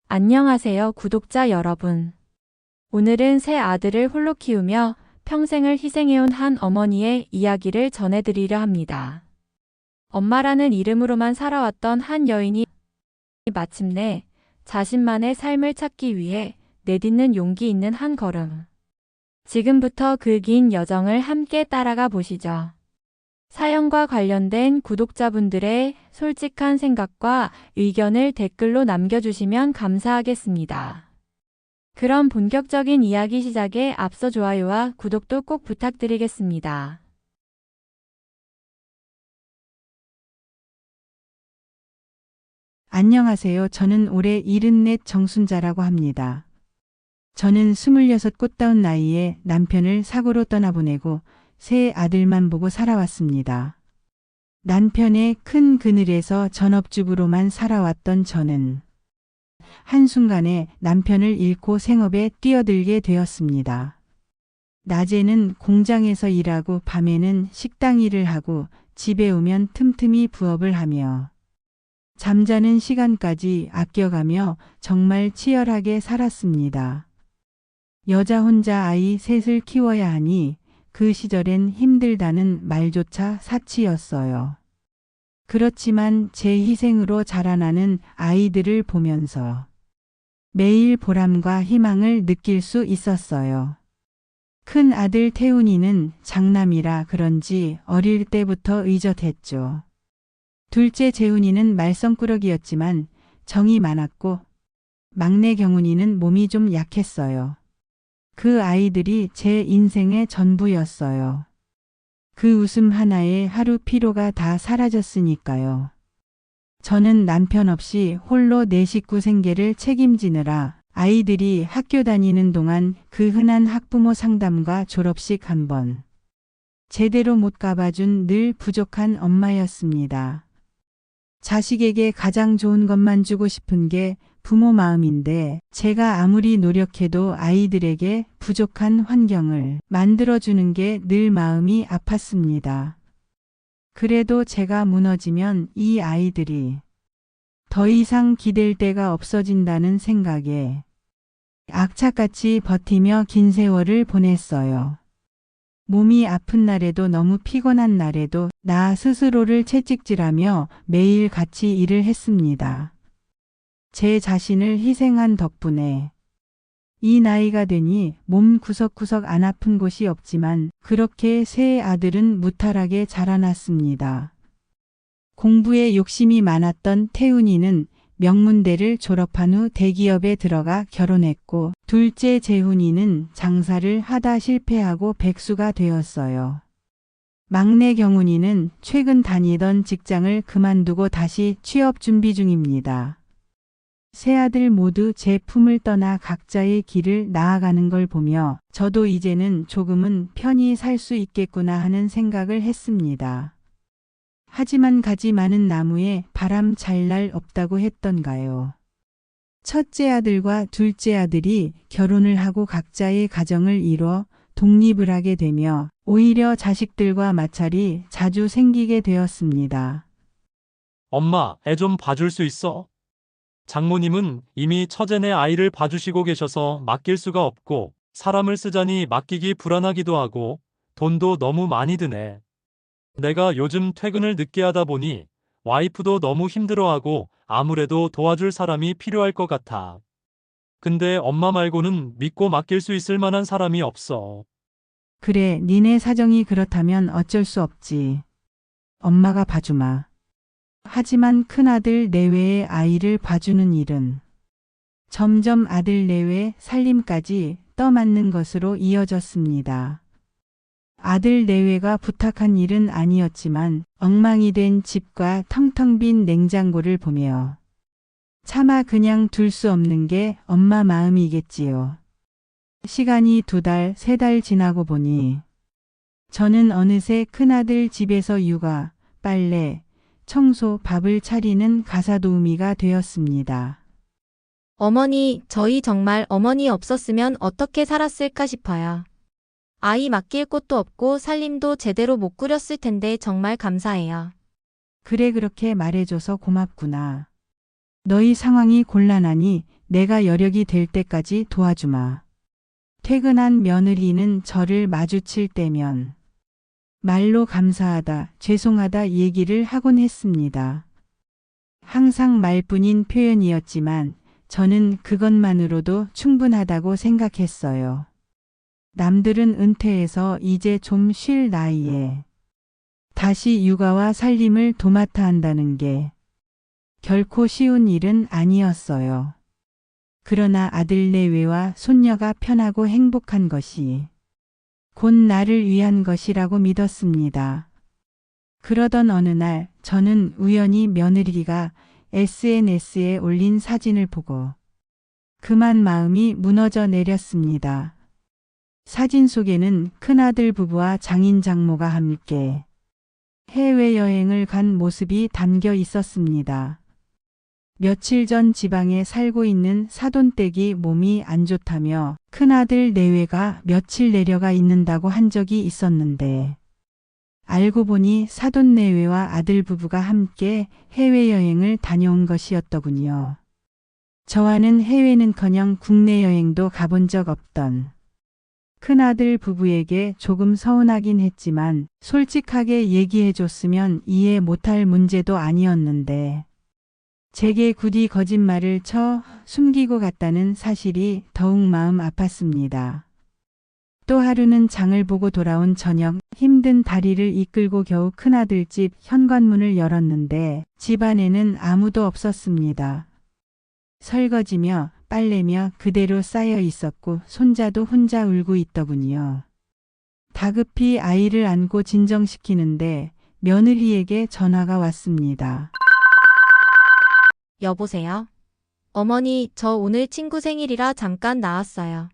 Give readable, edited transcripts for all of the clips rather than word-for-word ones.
안녕하세요, 구독자 여러분. 오늘은 새 아들을 홀로 키우며 평생을 희생해온 한 어머니의 이야기를 전해드리려 합니다. 엄마라는 이름으로만 살아왔던 한 여인이 마침내 자신만의 삶을 찾기 위해 내딛는 용기 있는 한 걸음. 지금부터 그 긴 여정을 함께 따라가 보시죠. 사연과 관련된 구독자분들의 솔직한 생각과 의견을 댓글로 남겨주시면 감사하겠습니다. 그럼 본격적인 이야기 시작에 앞서 좋아요와 구독도 꼭 부탁드리겠습니다. 안녕하세요. 저는 올해 74 정순자라고 합니다. 저는 26 꽃다운 나이에 남편을 사고로 떠나보내고 새 아들만 보고 살아왔습니다. 남편의 큰 그늘에서 전업주부로만 살아왔던 저는 한순간에 남편을 잃고 생업에 뛰어들게 되었습니다. 낮에는 공장에서 일하고 밤에는 식당 일을 하고 집에 오면 틈틈이 부업을 하며 잠자는 시간까지 아껴가며 정말 치열하게 살았습니다. 여자 혼자 아이 셋을 키워야 하니 그 시절엔 힘들다는 말조차 사치였어요. 그렇지만 제 희생으로 자라나는 아이들을 보면서 매일 보람과 희망을 느낄 수 있었어요. 큰 아들 태훈이는 장남이라 그런지 어릴 때부터 의젓했죠. 둘째 재훈이는 말썽꾸러기였지만 정이 많았고 막내 경훈이는 몸이 좀 약했어요. 그 아이들이 제 인생의 전부였어요. 그 웃음 하나에 하루 피로가 다 사라졌으니까요. 저는 남편 없이 홀로 내 식구 생계를 책임지느라 아이들이 학교 다니는 동안 그 흔한 학부모 상담과 졸업식 한 번 제대로 못 가봐준 늘 부족한 엄마였습니다. 자식에게 가장 좋은 것만 주고 싶은 게 부모 마음인데 제가 아무리 노력해도 아이들에게 부족한 환경을 만들어주는 게 늘 마음이 아팠습니다. 그래도 제가 무너지면 이 아이들이 더 이상 기댈 데가 없어진다는 생각에 악착같이 버티며 긴 세월을 보냈어요. 몸이 아픈 날에도 너무 피곤한 날에도 나 스스로를 채찍질하며 매일 같이 일을 했습니다. 제 자신을 희생한 덕분에 이 나이가 되니 몸 구석구석 안 아픈 곳이 없지만 그렇게 새 아들은 무탈하게 자라났습니다. 공부에 욕심이 많았던 태훈이는 명문대를 졸업한 후 대기업에 들어가 결혼했고 둘째 재훈이는 장사를 하다 실패하고 백수가 되었어요. 막내 경훈이는 최근 다니던 직장을 그만두고 다시 취업 준비 중입니다. 세 아들 모두 제 품을 떠나 각자의 길을 나아가는 걸 보며 저도 이제는 조금은 편히 살 수 있겠구나 하는 생각을 했습니다. 하지만 가지 많은 나무에 바람 잘 날 없다고 했던가요. 첫째 아들과 둘째 아들이 결혼을 하고 각자의 가정을 이뤄 독립을 하게 되며 오히려 자식들과 마찰이 자주 생기게 되었습니다. 엄마, 애 좀 봐줄 수 있어? 장모님은 이미 처제네 아이를 봐주시고 계셔서 맡길 수가 없고 사람을 쓰자니 맡기기 불안하기도 하고 돈도 너무 많이 드네. 내가 요즘 퇴근을 늦게 하다 보니 와이프도 너무 힘들어하고 아무래도 도와줄 사람이 필요할 것 같아. 근데 엄마 말고는 믿고 맡길 수 있을 만한 사람이 없어. 그래, 니네 사정이 그렇다면 어쩔 수 없지. 엄마가 봐주마. 하지만 큰아들 내외의 아이를 봐주는 일은 점점 아들 내외 살림까지 떠맡는 것으로 이어졌습니다. 아들 내외가 부탁한 일은 아니었지만 엉망이 된 집과 텅텅 빈 냉장고를 보며 차마 그냥 둘 수 없는 게 엄마 마음이겠지요. 시간이 2달, 3달 지나고 보니 저는 어느새 큰아들 집에서 육아, 빨래, 청소, 밥을 차리는 가사도우미가 되었습니다. 어머니, 저희 정말 어머니 없었으면 어떻게 살았을까 싶어요. 아이 맡길 곳도 없고 살림도 제대로 못 꾸렸을 텐데 정말 감사해요. 그래 그렇게 말해줘서 고맙구나. 너희 상황이 곤란하니 내가 여력이 될 때까지 도와주마. 퇴근한 며느리는 저를 마주칠 때면 말로 감사하다, 죄송하다 얘기를 하곤 했습니다. 항상 말뿐인 표현이었지만 저는 그것만으로도 충분하다고 생각했어요. 남들은 은퇴해서 이제 좀 쉴 나이에 다시 육아와 살림을 도맡아 한다는 게 결코 쉬운 일은 아니었어요. 그러나 아들 내외와 손녀가 편하고 행복한 것이 곧 나를 위한 것이라고 믿었습니다. 그러던 어느 날 저는 우연히 며느리가 SNS에 올린 사진을 보고 그만 마음이 무너져 내렸습니다. 사진 속에는 큰아들 부부와 장인 장모가 함께 해외여행을 간 모습이 담겨 있었습니다. 며칠 전 지방에 살고 있는 사돈댁이 몸이 안 좋다며 큰아들 내외가 며칠 내려가 있는다고 한 적이 있었는데 알고 보니 사돈 내외와 아들 부부가 함께 해외여행을 다녀온 것이었더군요. 저와는 해외는커녕 국내 여행도 가본 적 없던 큰아들 부부에게 조금 서운하긴 했지만 솔직하게 얘기해줬으면 이해 못할 문제도 아니었는데 제게 굳이 거짓말을 쳐 숨기고 갔다는 사실이 더욱 마음 아팠습니다. 또 하루는 장을 보고 돌아온 저녁 힘든 다리를 이끌고 겨우 큰아들 집 현관문을 열었는데 집 안에는 아무도 없었습니다. 설거지며 빨래며 그대로 쌓여 있었고 손자도 혼자 울고 있더군요. 다급히 아이를 안고 진정시키는데 며느리에게 전화가 왔습니다. 여보세요? 어머니, 저 오늘 친구 생일이라 잠깐 나왔어요.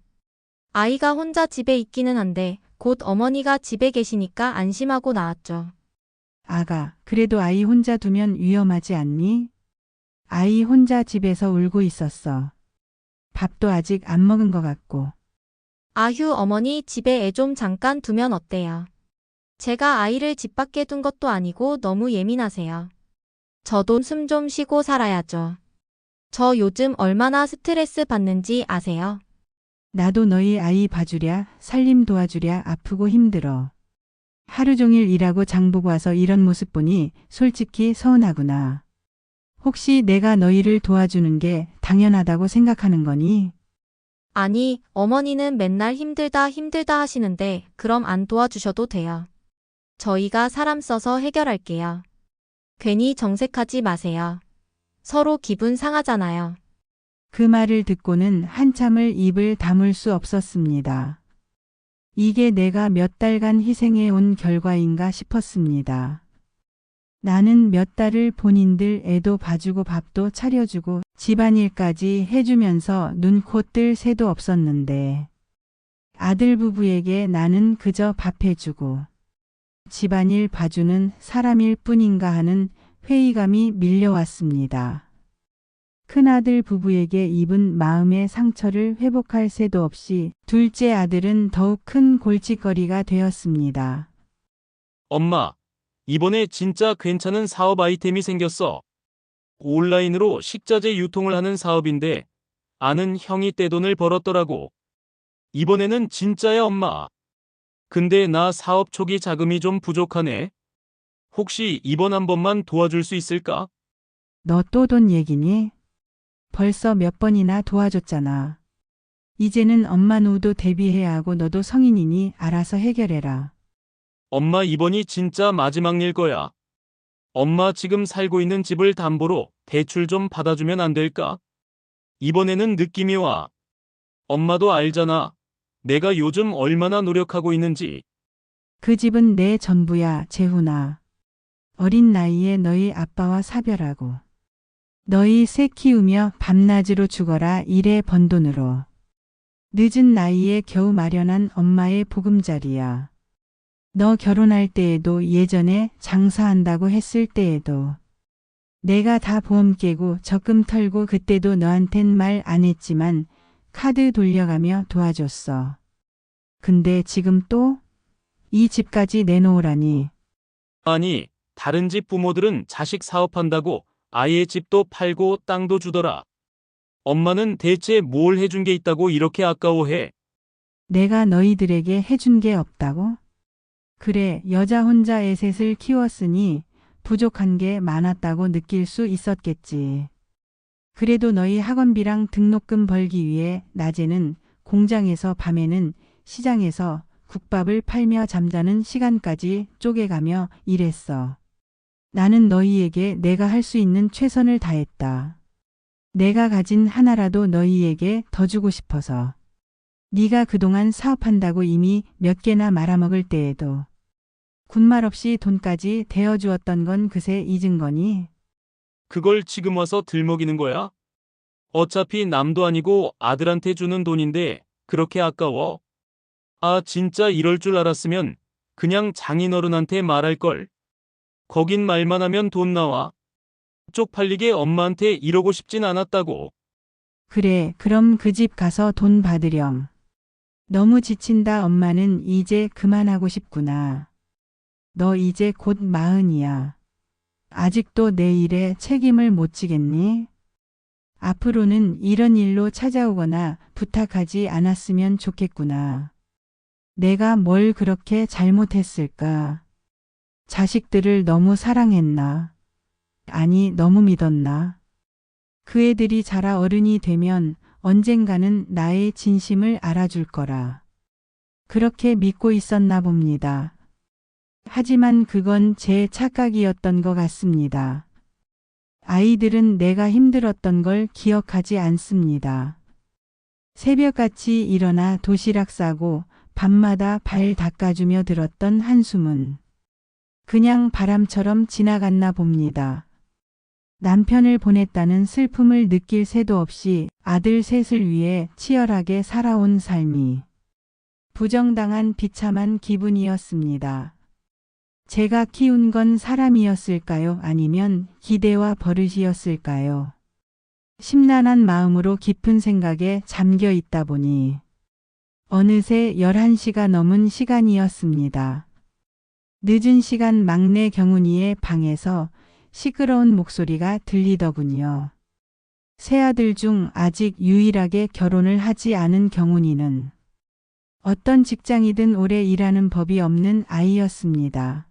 아이가 혼자 집에 있기는 한데 곧 어머니가 집에 계시니까 안심하고 나왔죠. 아가, 그래도 아이 혼자 두면 위험하지 않니? 아이 혼자 집에서 울고 있었어. 밥도 아직 안 먹은 것 같고. 아휴, 어머니 집에 애 좀 잠깐 두면 어때요? 제가 아이를 집 밖에 둔 것도 아니고 너무 예민하세요. 저도 숨 좀 쉬고 살아야죠. 저 요즘 얼마나 스트레스 받는지 아세요? 나도 너희 아이 봐주랴, 살림 도와주랴 아프고 힘들어. 하루 종일 일하고 장 보고 와서 이런 모습 보니 솔직히 서운하구나. 혹시 내가 너희를 도와주는 게 당연하다고 생각하는 거니? 아니, 어머니는 맨날 힘들다 힘들다 하시는데 그럼 안 도와주셔도 돼요. 저희가 사람 써서 해결할게요. 괜히 정색하지 마세요. 서로 기분 상하잖아요. 그 말을 듣고는 한참을 입을 다물 수 없었습니다. 이게 내가 몇 달간 희생해 온 결과인가 싶었습니다. 나는 몇 달을 본인들 애도 봐주고 밥도 차려주고 집안일까지 해주면서 눈코 뜰 새도 없었는데 아들 부부에게 나는 그저 밥해주고 집안일 봐주는 사람일 뿐인가 하는 회의감이 밀려왔습니다. 큰아들 부부에게 입은 마음의 상처를 회복할 새도 없이 둘째 아들은 더욱 큰 골칫거리가 되었습니다. 엄마, 이번에 진짜 괜찮은 사업 아이템이 생겼어. 온라인으로 식자재 유통을 하는 사업인데 아는 형이 떼돈을 벌었더라고. 이번에는 진짜야, 엄마. 근데 나 사업 초기 자금이 좀 부족하네. 혹시 이번 한 번만 도와줄 수 있을까? 너 또 돈 얘기니? 벌써 몇 번이나 도와줬잖아. 이제는 엄마 노후도 대비해야 하고 너도 성인이니 알아서 해결해라. 엄마, 이번이 진짜 마지막 일 거야. 엄마 지금 살고 있는 집을 담보로 대출 좀 받아주면 안 될까? 이번에는 느낌이 와. 엄마도 알잖아. 내가 요즘 얼마나 노력하고 있는지. 그 집은 내 전부야, 재훈아. 어린 나이에 너희 아빠와 사별하고 너희 새 키우며 밤낮으로 죽어라 일해 번 돈으로 늦은 나이에 겨우 마련한 엄마의 보금자리야. 너 결혼할 때에도 예전에 장사한다고 했을 때에도 내가 다 보험 깨고 적금 털고 그때도 너한텐 말 안 했지만 카드 돌려가며 도와줬어. 근데 지금 또 이 집까지 내놓으라니. 아니, 다른 집 부모들은 자식 사업한다고 아이의 집도 팔고 땅도 주더라. 엄마는 대체 뭘 해준 게 있다고 이렇게 아까워해? 내가 너희들에게 해준 게 없다고? 그래, 여자 혼자 애셋을 키웠으니 부족한 게 많았다고 느낄 수 있었겠지. 그래도 너희 학원비랑 등록금 벌기 위해 낮에는 공장에서 밤에는 시장에서 국밥을 팔며 잠자는 시간까지 쪼개가며 일했어. 나는 너희에게 내가 할 수 있는 최선을 다했다. 내가 가진 하나라도 너희에게 더 주고 싶어서. 네가 그동안 사업한다고 이미 몇 개나 말아먹을 때에도 군말 없이 돈까지 대어주었던 건 그새 잊은 거니? 그걸 지금 와서 들먹이는 거야? 어차피 남도 아니고 아들한테 주는 돈인데 그렇게 아까워? 아, 진짜 이럴 줄 알았으면 그냥 장인어른한테 말할걸. 거긴 말만 하면 돈 나와. 쪽팔리게 엄마한테 이러고 싶진 않았다고. 그래, 그럼 그 집 가서 돈 받으렴. 너무 지친다. 엄마는 이제 그만하고 싶구나. 너 이제 곧 40이야. 아직도 내 일에 책임을 못 지겠니? 앞으로는 이런 일로 찾아오거나 부탁하지 않았으면 좋겠구나. 내가 뭘 그렇게 잘못했을까? 자식들을 너무 사랑했나? 아니, 너무 믿었나? 그 애들이 자라 어른이 되면 언젠가는 나의 진심을 알아줄 거라. 그렇게 믿고 있었나 봅니다. 하지만 그건 제 착각이었던 것 같습니다. 아이들은 내가 힘들었던 걸 기억하지 않습니다. 새벽같이 일어나 도시락 싸고 밤마다 발 닦아주며 들었던 한숨은 그냥 바람처럼 지나갔나 봅니다. 남편을 보냈다는 슬픔을 느낄 새도 없이 아들 셋을 위해 치열하게 살아온 삶이 부정당한 비참한 기분이었습니다. 제가 키운 건 사람이었을까요? 아니면 기대와 버릇이었을까요? 심란한 마음으로 깊은 생각에 잠겨 있다 보니 어느새 11시가 넘은 시간이었습니다. 늦은 시간 막내 경훈이의 방에서 시끄러운 목소리가 들리더군요. 세 아들 중 아직 유일하게 결혼을 하지 않은 경훈이는 어떤 직장이든 오래 일하는 법이 없는 아이였습니다.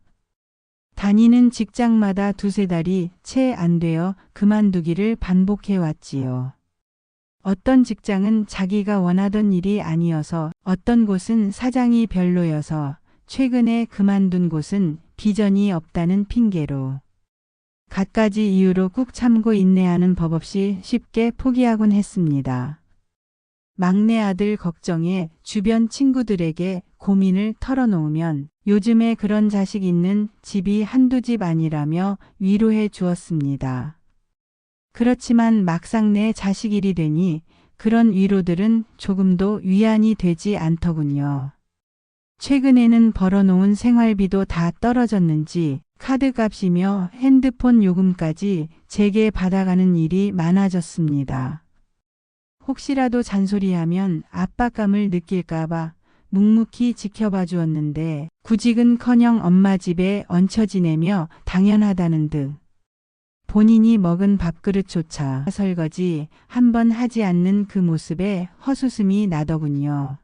다니는 직장마다 두세 달이 채 안 되어 그만두기를 반복해 왔지요. 어떤 직장은 자기가 원하던 일이 아니어서, 어떤 곳은 사장이 별로여서, 최근에 그만둔 곳은 비전이 없다는 핑계로 갖가지 이유로 꾹 참고 인내하는 법 없이 쉽게 포기하곤 했습니다. 막내 아들 걱정에 주변 친구들에게 고민을 털어놓으면 요즘에 그런 자식 있는 집이 한두 집 아니라며 위로해 주었습니다. 그렇지만 막상 내 자식 일이 되니 그런 위로들은 조금도 위안이 되지 않더군요. 최근에는 벌어놓은 생활비도 다 떨어졌는지 카드값이며 핸드폰 요금까지 제게 받아가는 일이 많아졌습니다. 혹시라도 잔소리하면 압박감을 느낄까봐 묵묵히 지켜봐 주었는데 구직은커녕 엄마 집에 얹혀 지내며 당연하다는 듯 본인이 먹은 밥그릇조차 설거지 한 번 하지 않는 그 모습에 헛웃음이 나더군요.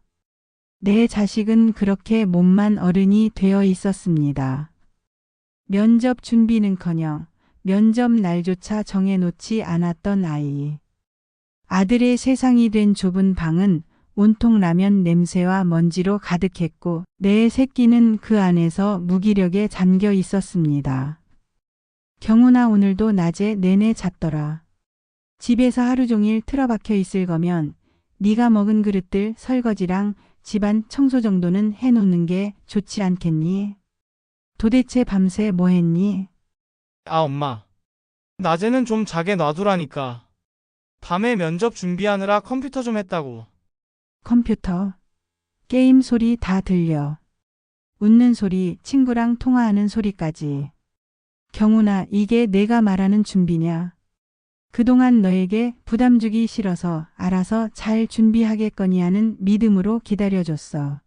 내 자식은 그렇게 몸만 어른이 되어 있었습니다. 면접 준비는커녕 면접 날조차 정해놓지 않았던 아이. 아들의 세상이 된 좁은 방은 온통 라면 냄새와 먼지로 가득했고 내 새끼는 그 안에서 무기력에 잠겨 있었습니다. 경훈아, 오늘도 낮에 내내 잤더라. 집에서 하루 종일 틀어박혀 있을 거면 네가 먹은 그릇들 설거지랑 집안 청소 정도는 해놓는 게 좋지 않겠니? 도대체 밤새 뭐 했니? 아, 엄마. 낮에는 좀 자게 놔두라니까. 밤에 면접 준비하느라 컴퓨터 좀 했다고. 컴퓨터, 게임 소리 다 들려. 웃는 소리, 친구랑 통화하는 소리까지. 경훈아, 이게 내가 말하는 준비냐? 그동안 너에게 부담 주기 싫어서 알아서 잘 준비하겠거니 하는 믿음으로 기다려줬어.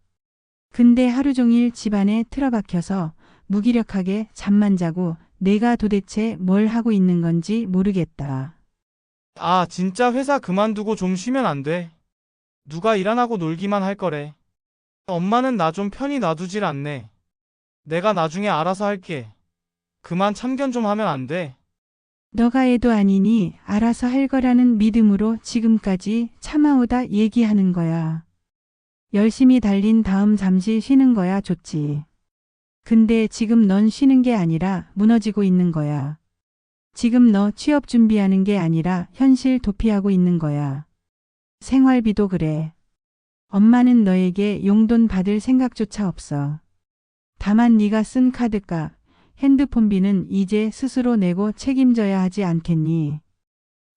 근데 하루 종일 집안에 틀어박혀서 무기력하게 잠만 자고 내가 도대체 뭘 하고 있는 건지 모르겠다. 아, 진짜 회사 그만두고 좀 쉬면 안 돼? 누가 일 안 하고 놀기만 할 거래. 엄마는 나 좀 편히 놔두질 않네. 내가 나중에 알아서 할게. 그만 참견 좀 하면 안 돼? 너가 애도 아니니 알아서 할 거라는 믿음으로 지금까지 참아오다 얘기하는 거야. 열심히 달린 다음 잠시 쉬는 거야 좋지. 근데 지금 넌 쉬는 게 아니라 무너지고 있는 거야. 지금 너 취업 준비하는 게 아니라 현실 도피하고 있는 거야. 생활비도 그래. 엄마는 너에게 용돈 받을 생각조차 없어. 다만 네가 쓴 카드값, 핸드폰비는 이제 스스로 내고 책임져야 하지 않겠니?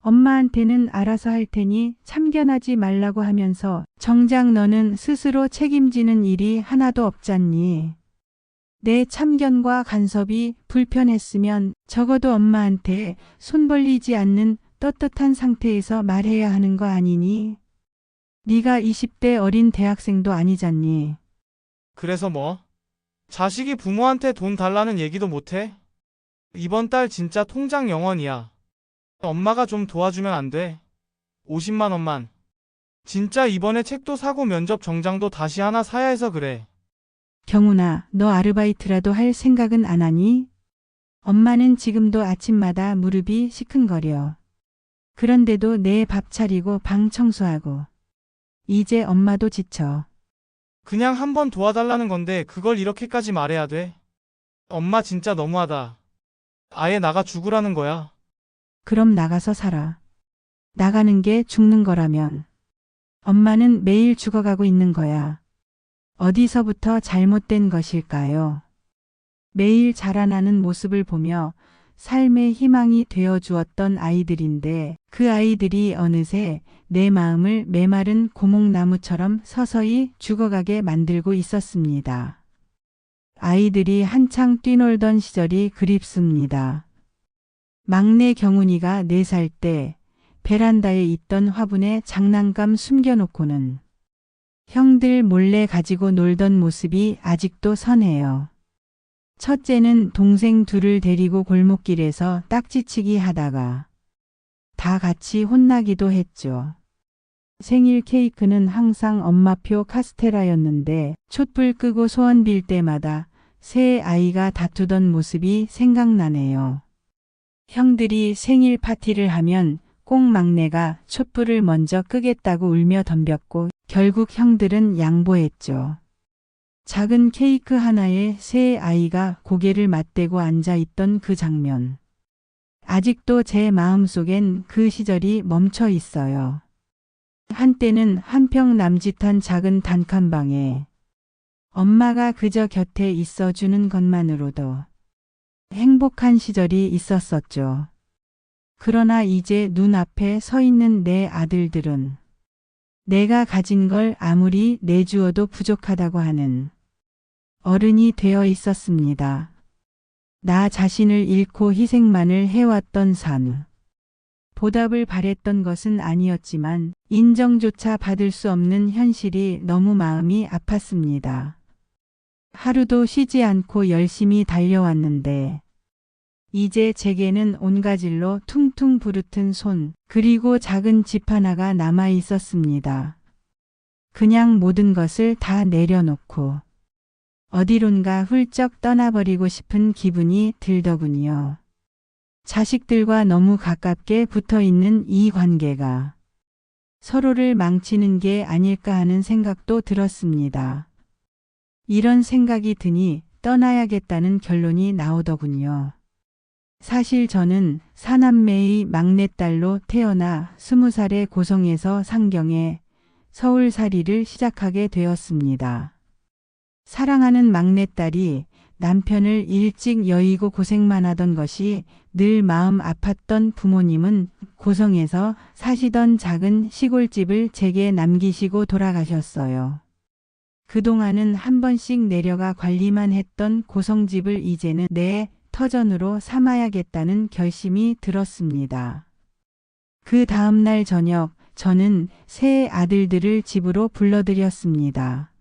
엄마한테는 알아서 할 테니 참견하지 말라고 하면서 정작 너는 스스로 책임지는 일이 하나도 없잖니. 내 참견과 간섭이 불편했으면 적어도 엄마한테 손 벌리지 않는 떳떳한 상태에서 말해야 하는 거 아니니? 네가 20대 어린 대학생도 아니잖니. 그래서 뭐? 자식이 부모한테 돈 달라는 얘기도 못해? 이번 달 진짜 통장 영원이야. 엄마가 좀 도와주면 안 돼? 50만 원만. 진짜 이번에 책도 사고 면접 정장도 다시 하나 사야 해서 그래. 경훈아, 너 아르바이트라도 할 생각은 안 하니? 엄마는 지금도 아침마다 무릎이 시큰거려. 그런데도 내 밥 차리고 방 청소하고. 이제 엄마도 지쳐. 그냥 한번 도와달라는 건데 그걸 이렇게까지 말해야 돼? 엄마 진짜 너무하다. 아예 나가 죽으라는 거야. 그럼 나가서 살아. 나가는 게 죽는 거라면. 엄마는 매일 죽어가고 있는 거야. 어디서부터 잘못된 것일까요? 매일 자라나는 모습을 보며 삶의 희망이 되어 주었던 아이들인데 그 아이들이 어느새 내 마음을 메마른 고목나무처럼 서서히 죽어가게 만들고 있었습니다. 아이들이 한창 뛰놀던 시절이 그립습니다. 막내 경훈이가 4살 때 베란다에 있던 화분에 장난감 숨겨놓고는 형들 몰래 가지고 놀던 모습이 아직도 선해요. 첫째는 동생 둘을 데리고 골목길에서 딱지치기 하다가 다 같이 혼나기도 했죠. 생일 케이크는 항상 엄마표 카스테라였는데 촛불 끄고 소원 빌 때마다 세 아이가 다투던 모습이 생각나네요. 형들이 생일 파티를 하면 꼭 막내가 촛불을 먼저 끄겠다고 울며 덤볐고 결국 형들은 양보했죠. 작은 케이크 하나에 세 아이가 고개를 맞대고 앉아 있던 그 장면. 아직도 제 마음속엔 그 시절이 멈춰 있어요. 한때는 한평 남짓한 작은 단칸방에 엄마가 그저 곁에 있어주는 것만으로도 행복한 시절이 있었었죠. 그러나 이제 눈앞에 서 있는 내 아들들은 내가 가진 걸 아무리 내주어도 부족하다고 하는 어른이 되어 있었습니다. 나 자신을 잃고 희생만을 해왔던 삶. 보답을 바랬던 것은 아니었지만 인정조차 받을 수 없는 현실이 너무 마음이 아팠습니다. 하루도 쉬지 않고 열심히 달려왔는데 이제 제게는 온가질로 퉁퉁 부르튼 손 그리고 작은 집 하나가 남아 있었습니다. 그냥 모든 것을 다 내려놓고 어디론가 훌쩍 떠나버리고 싶은 기분이 들더군요. 자식들과 너무 가깝게 붙어 있는 이 관계가 서로를 망치는 게 아닐까 하는 생각도 들었습니다. 이런 생각이 드니 떠나야겠다는 결론이 나오더군요. 사실 저는 사남매의 막내딸로 태어나 20살의 고성에서 상경해 서울살이를 시작하게 되었습니다. 사랑하는 막내딸이 남편을 일찍 여의고 고생만 하던 것이 늘 마음 아팠던 부모님은 고성에서 사시던 작은 시골집을 제게 남기시고 돌아가셨어요. 그동안은 한 번씩 내려가 관리만 했던 고성집을 이제는 내 터전으로 삼아야겠다는 결심이 들었습니다. 그 다음날 저녁 저는 세 아들들을 집으로 불러들였습니다.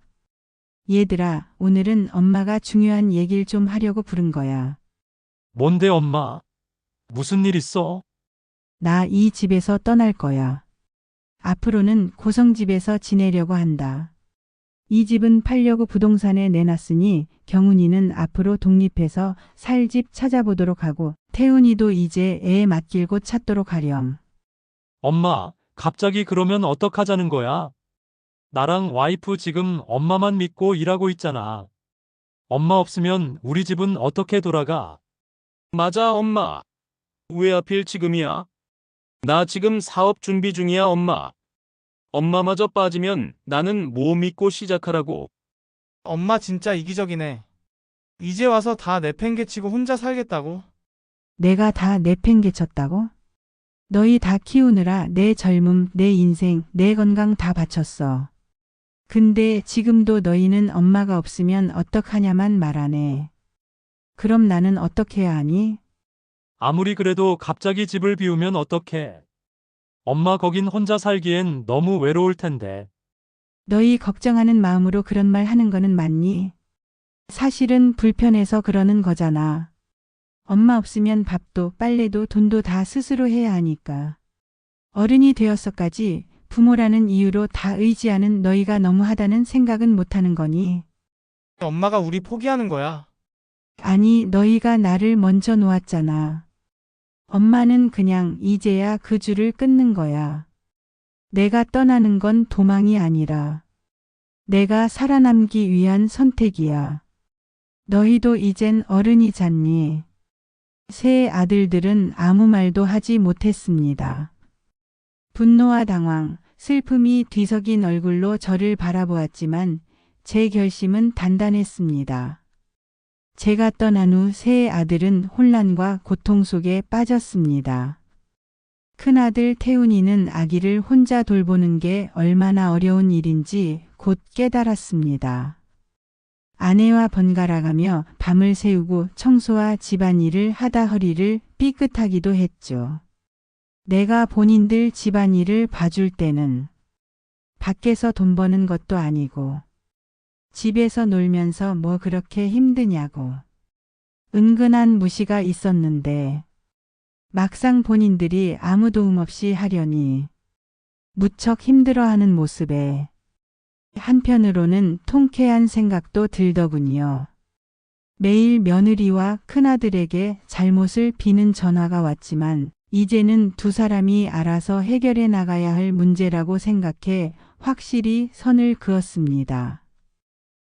얘들아, 오늘은 엄마가 중요한 얘기를 좀 하려고 부른 거야. 뭔데 엄마? 무슨 일 있어? 나 이 집에서 떠날 거야. 앞으로는 고성집에서 지내려고 한다. 이 집은 팔려고 부동산에 내놨으니 경훈이는 앞으로 독립해서 살 집 찾아보도록 하고 태훈이도 이제 애 맡길 곳 찾도록 하렴. 엄마, 갑자기 그러면 어떡하자는 거야? 나랑 와이프 지금 엄마만 믿고 일하고 있잖아. 엄마 없으면 우리 집은 어떻게 돌아가? 맞아, 엄마. 왜 하필 지금이야? 나 지금 사업 준비 중이야, 엄마. 엄마마저 빠지면 나는 뭐 믿고 시작하라고. 엄마 진짜 이기적이네. 이제 와서 다 내팽개치고 혼자 살겠다고? 내가 다 내팽개쳤다고? 너희 다 키우느라 내 젊음, 내 인생, 내 건강 다 바쳤어. 근데 지금도 너희는 엄마가 없으면 어떡하냐만 말하네. 그럼 나는 어떻게 해야 하니? 아무리 그래도 갑자기 집을 비우면 어떡해? 엄마 거긴 혼자 살기엔 너무 외로울 텐데. 너희 걱정하는 마음으로 그런 말 하는 거는 맞니? 사실은 불편해서 그러는 거잖아. 엄마 없으면 밥도 빨래도 돈도 다 스스로 해야 하니까. 어른이 되어서까지 부모라는 이유로 다 의지하는 너희가 너무하다는 생각은 못하는 거니? 엄마가 우리 포기하는 거야. 아니, 너희가 나를 먼저 놓았잖아. 엄마는 그냥 이제야 그 줄을 끊는 거야. 내가 떠나는 건 도망이 아니라 내가 살아남기 위한 선택이야. 너희도 이젠 어른이잖니. 새 아들들은 아무 말도 하지 못했습니다. 분노와 당황, 슬픔이 뒤섞인 얼굴로 저를 바라보았지만 제 결심은 단단했습니다. 제가 떠난 후 새 아들은 혼란과 고통 속에 빠졌습니다. 큰아들 태훈이는 아기를 혼자 돌보는 게 얼마나 어려운 일인지 곧 깨달았습니다. 아내와 번갈아가며 밤을 새우고 청소와 집안일을 하다 허리를 삐끗하기도 했죠. 내가 본인들 집안일을 봐줄 때는 밖에서 돈 버는 것도 아니고 집에서 놀면서 뭐 그렇게 힘드냐고 은근한 무시가 있었는데 막상 본인들이 아무 도움 없이 하려니 무척 힘들어하는 모습에 한편으로는 통쾌한 생각도 들더군요. 매일 며느리와 큰아들에게 잘못을 비는 전화가 왔지만 이제는 두 사람이 알아서 해결해 나가야 할 문제라고 생각해 확실히 선을 그었습니다.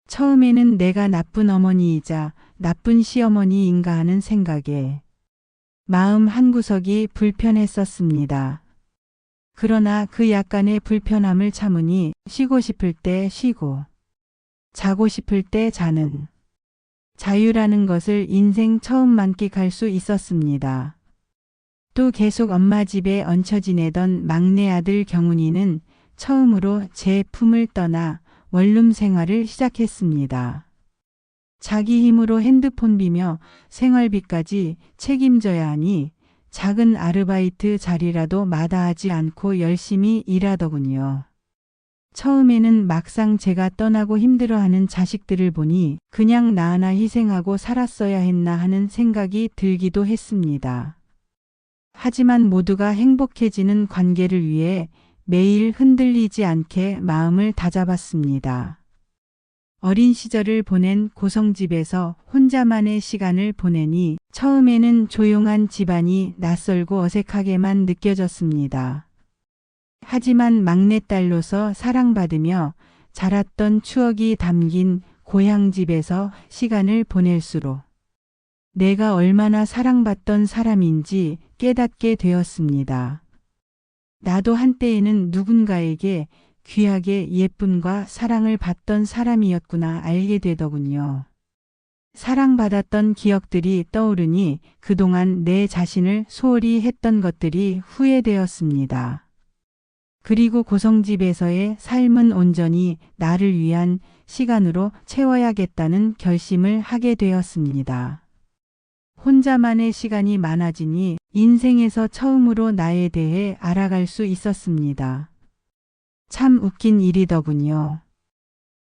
처음에는 내가 나쁜 어머니이자 나쁜 시어머니인가 하는 생각에 마음 한구석이 불편했었습니다. 그러나 그 약간의 불편함을 참으니 쉬고 싶을 때 쉬고 자고 싶을 때 자는 자유라는 것을 인생 처음 만끽할 수 있었습니다. 또 계속 엄마 집에 얹혀 지내던 막내 아들 경훈이는 처음으로 제 품을 떠나 원룸 생활을 시작했습니다. 자기 힘으로 핸드폰 비며 생활비까지 책임져야 하니 작은 아르바이트 자리라도 마다하지 않고 열심히 일하더군요. 처음에는 막상 제가 떠나고 힘들어하는 자식들을 보니 그냥 나 하나 희생하고 살았어야 했나 하는 생각이 들기도 했습니다. 하지만 모두가 행복해지는 관계를 위해 매일 흔들리지 않게 마음을 다잡았습니다. 어린 시절을 보낸 고성집에서 혼자만의 시간을 보내니 처음에는 조용한 집안이 낯설고 어색하게만 느껴졌습니다. 하지만 막내딸로서 사랑받으며 자랐던 추억이 담긴 고향집에서 시간을 보낼수록 내가 얼마나 사랑받던 사람인지 깨닫게 되었습니다. 나도 한때에는 누군가에게 귀하게 예쁨과 사랑을 받던 사람이었구나 알게 되더군요. 사랑받았던 기억들이 떠오르니 그동안 내 자신을 소홀히 했던 것들이 후회되었습니다. 그리고 고성집에서의 삶은 온전히 나를 위한 시간으로 채워야겠다는 결심을 하게 되었습니다. 혼자만의 시간이 많아지니 인생에서 처음으로 나에 대해 알아갈 수 있었습니다. 참 웃긴 일이더군요.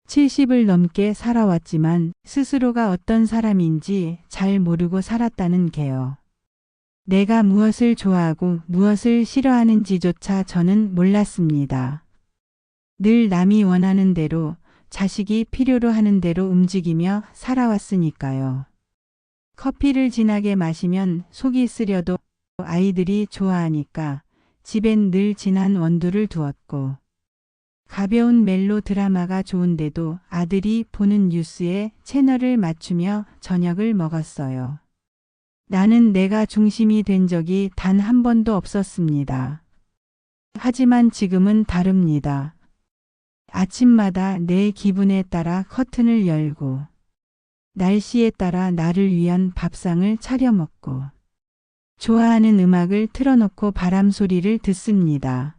70을 넘게 살아왔지만 스스로가 어떤 사람인지 잘 모르고 살았다는 게요. 내가 무엇을 좋아하고 무엇을 싫어하는지조차 저는 몰랐습니다. 늘 남이 원하는 대로, 자식이 필요로 하는 대로 움직이며 살아왔으니까요. 커피를 진하게 마시면 속이 쓰려도 아이들이 좋아하니까 집엔 늘 진한 원두를 두었고, 가벼운 멜로 드라마가 좋은데도 아들이 보는 뉴스에 채널을 맞추며 저녁을 먹었어요. 나는 내가 중심이 된 적이 단 한 번도 없었습니다. 하지만 지금은 다릅니다. 아침마다 내 기분에 따라 커튼을 열고, 날씨에 따라 나를 위한 밥상을 차려 먹고, 좋아하는 음악을 틀어놓고 바람 소리를 듣습니다.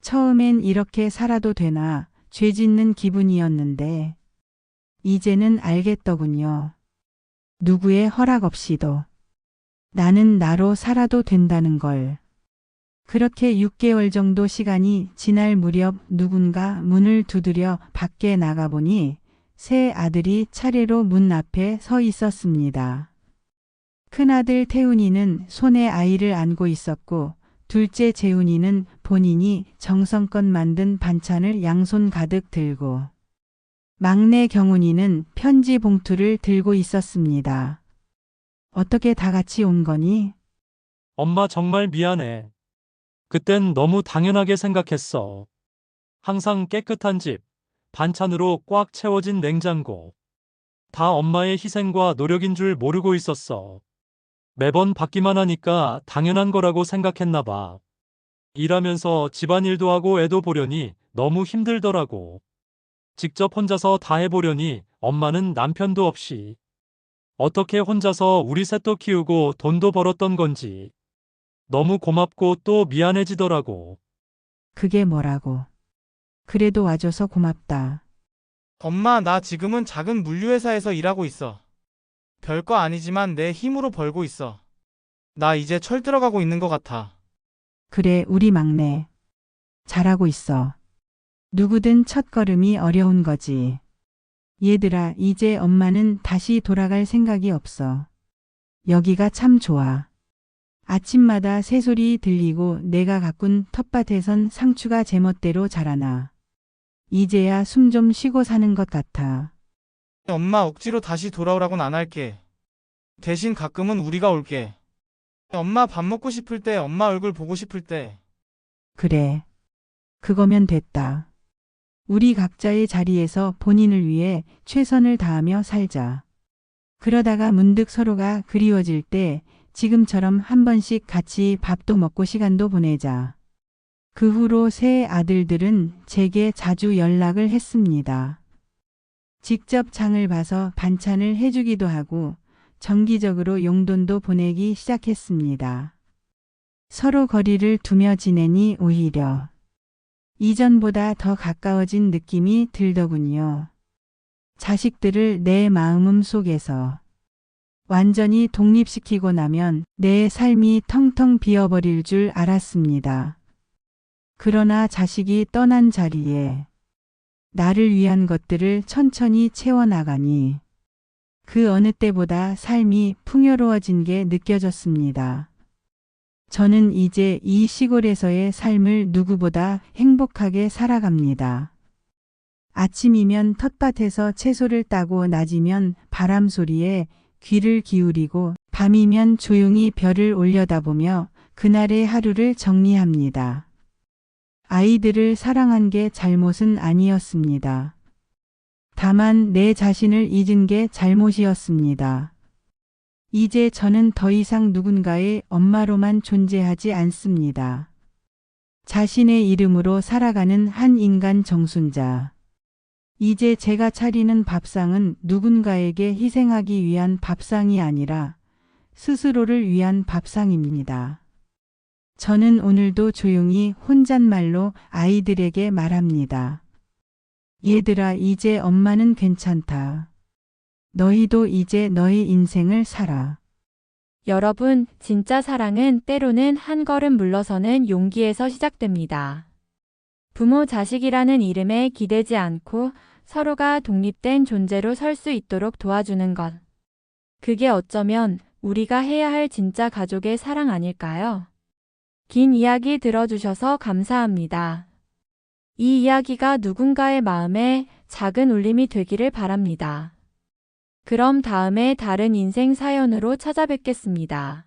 처음엔 이렇게 살아도 되나 죄 짓는 기분이었는데, 이제는 알겠더군요. 누구의 허락 없이도 나는 나로 살아도 된다는 걸. 그렇게 6개월 정도 시간이 지날 무렵 누군가 문을 두드려 밖에 나가보니 새 아들이 차례로 문 앞에 서 있었습니다. 큰아들 태훈이는 손에 아이를 안고 있었고, 둘째 재훈이는 본인이 정성껏 만든 반찬을 양손 가득 들고, 막내 경훈이는 편지 봉투를 들고 있었습니다. 어떻게 다 같이 온 거니? 엄마 정말 미안해. 그땐 너무 당연하게 생각했어. 항상 깨끗한 집, 반찬으로 꽉 채워진 냉장고. 다 엄마의 희생과 노력인 줄 모르고 있었어. 매번 받기만 하니까 당연한 거라고 생각했나 봐. 일하면서 집안일도 하고 애도 보려니 너무 힘들더라고. 직접 혼자서 다 해보려니 엄마는 남편도 없이. 어떻게 혼자서 우리 셋도 키우고 돈도 벌었던 건지. 너무 고맙고 또 미안해지더라고. 그게 뭐라고. 그래도 와줘서 고맙다. 엄마, 나 지금은 작은 물류회사에서 일하고 있어. 별거 아니지만 내 힘으로 벌고 있어. 나 이제 철 들어가고 있는 것 같아. 그래, 우리 막내. 잘하고 있어. 누구든 첫걸음이 어려운 거지. 얘들아, 이제 엄마는 다시 돌아갈 생각이 없어. 여기가 참 좋아. 아침마다 새소리 들리고 내가 가꾼 텃밭에선 상추가 제멋대로 자라나. 이제야 숨 좀 쉬고 사는 것 같아. 엄마 억지로 다시 돌아오라고는 안 할게. 대신 가끔은 우리가 올게. 엄마 밥 먹고 싶을 때, 엄마 얼굴 보고 싶을 때. 그래. 그거면 됐다. 우리 각자의 자리에서 본인을 위해 최선을 다하며 살자. 그러다가 문득 서로가 그리워질 때 지금처럼 한 번씩 같이 밥도 먹고 시간도 보내자. 그 후로 새 아들들은 제게 자주 연락을 했습니다. 직접 장을 봐서 반찬을 해주기도 하고 정기적으로 용돈도 보내기 시작했습니다. 서로 거리를 두며 지내니 오히려 이전보다 더 가까워진 느낌이 들더군요. 자식들을 내 마음 속에서 완전히 독립시키고 나면 내 삶이 텅텅 비어버릴 줄 알았습니다. 그러나 자식이 떠난 자리에 나를 위한 것들을 천천히 채워나가니 그 어느 때보다 삶이 풍요로워진 게 느껴졌습니다. 저는 이제 이 시골에서의 삶을 누구보다 행복하게 살아갑니다. 아침이면 텃밭에서 채소를 따고 낮이면 바람 소리에 귀를 기울이고 밤이면 조용히 별을 올려다보며 그날의 하루를 정리합니다. 아이들을 사랑한 게 잘못은 아니었습니다. 다만 내 자신을 잊은 게 잘못이었습니다. 이제 저는 더 이상 누군가의 엄마로만 존재하지 않습니다. 자신의 이름으로 살아가는 한 인간 정순자. 이제 제가 차리는 밥상은 누군가에게 희생하기 위한 밥상이 아니라 스스로를 위한 밥상입니다. 저는 오늘도 조용히 혼잣말로 아이들에게 말합니다. 얘들아, 이제 엄마는 괜찮다. 너희도 이제 너희 인생을 살아. 여러분, 진짜 사랑은 때로는 한 걸음 물러서는 용기에서 시작됩니다. 부모 자식이라는 이름에 기대지 않고 서로가 독립된 존재로 설 수 있도록 도와주는 것. 그게 어쩌면 우리가 해야 할 진짜 가족의 사랑 아닐까요? 긴 이야기 들어주셔서 감사합니다. 이 이야기가 누군가의 마음에 작은 울림이 되기를 바랍니다. 그럼 다음에 다른 인생 사연으로 찾아뵙겠습니다.